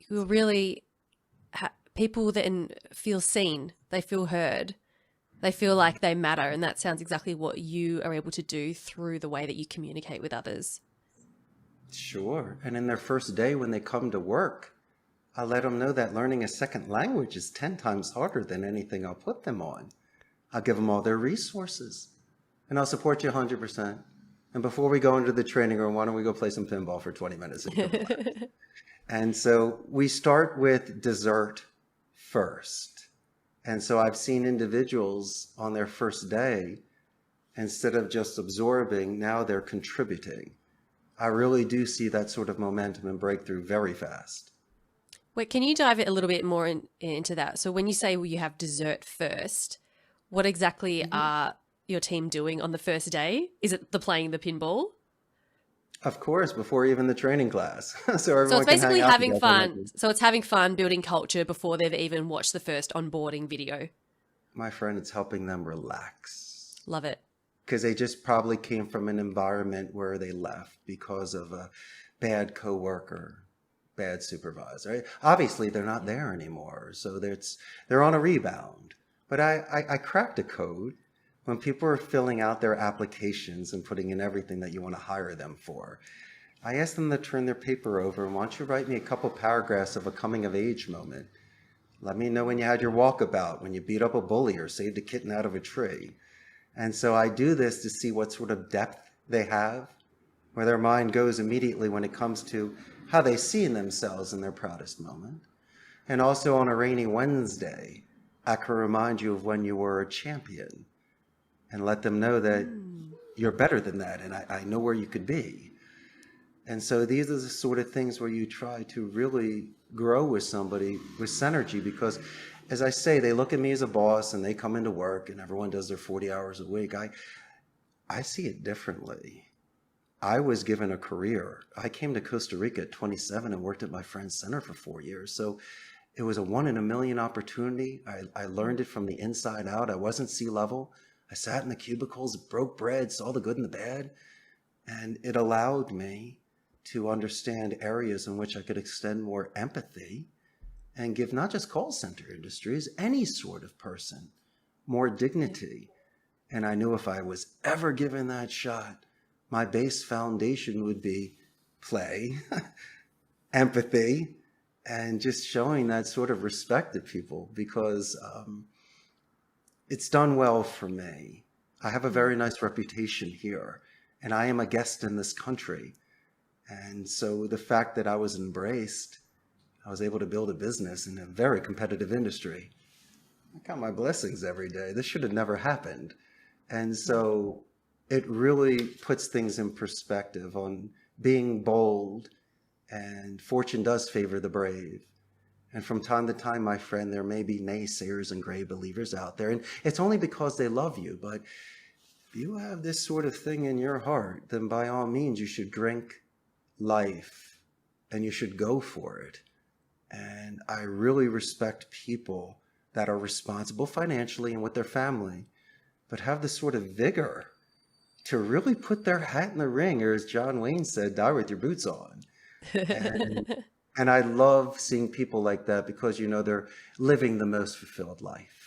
will really, people then feel seen, they feel heard, they feel like they matter. And that sounds exactly what you are able to do through the way that you communicate with others. Sure. And in their first day when they come to work, I let them know that learning a second language is 10 times harder than anything I'll put them on. I'll give them all their resources, and I'll support you 100%. And before we go into the training room, why don't we go play some pinball for 20 minutes? And so we start with dessert first. And so I've seen individuals on their first day, instead of just absorbing, now they're contributing. I really do see that sort of momentum and breakthrough very fast. Wait, can you dive a little bit more into that? So when you say you have dessert first, what exactly are your team doing on the first day? Is it playing the pinball? Of course, before even the training class. So So everyone it's can basically hang out having together. fun. So it's having fun, building culture before they've even watched the first onboarding video. My friend, it's helping them relax. Love it. Because they just probably came from an environment where they left because of a bad coworker, bad supervisor. Right? Obviously, they're not there anymore, so they're on a rebound. But I cracked a code. When people are filling out their applications and putting in everything that you want to hire them for, I asked them to turn their paper over and why don't you write me a couple paragraphs of a coming of age moment. Let me know when you had your walkabout, when you beat up a bully or saved a kitten out of a tree. And so I do this to see what sort of depth they have, where their mind goes immediately when it comes to how they see themselves in their proudest moment. And also on a rainy Wednesday, I can remind you of when you were a champion and let them know that you're better than that and I know where you could be. And so these are the sort of things where you try to really grow with somebody with synergy, because as I say, they look at me as a boss and they come into work and everyone does their 40 hours a week. I see it differently. I was given a career. I came to Costa Rica at 27 and worked at my friend's center for 4 years. So it was a 1 in a million opportunity. I learned it from the inside out. I wasn't C-level. I sat in the cubicles, broke bread, saw the good and the bad. And it allowed me to understand areas in which I could extend more empathy and give not just call center industries, any sort of person, more dignity. And I knew if I was ever given that shot, my base foundation would be play, empathy, and just showing that sort of respect to people, because it's done well for me. I have a very nice reputation here, and I am a guest in this country. And so the fact that I was embraced, I was able to build a business in a very competitive industry. I count my blessings every day. This should have never happened. And so it really puts things in perspective on being bold, and fortune does favor the brave. And from time to time, my friend, there may be naysayers and gray believers out there. And it's only because they love you. But if you have this sort of thing in your heart, then by all means, you should drink life and you should go for it. And I really respect people that are responsible financially and with their family, but have the sort of vigor to really put their hat in the ring, or as John Wayne said, die with your boots on. And I love seeing people like that because, you know, they're living the most fulfilled life.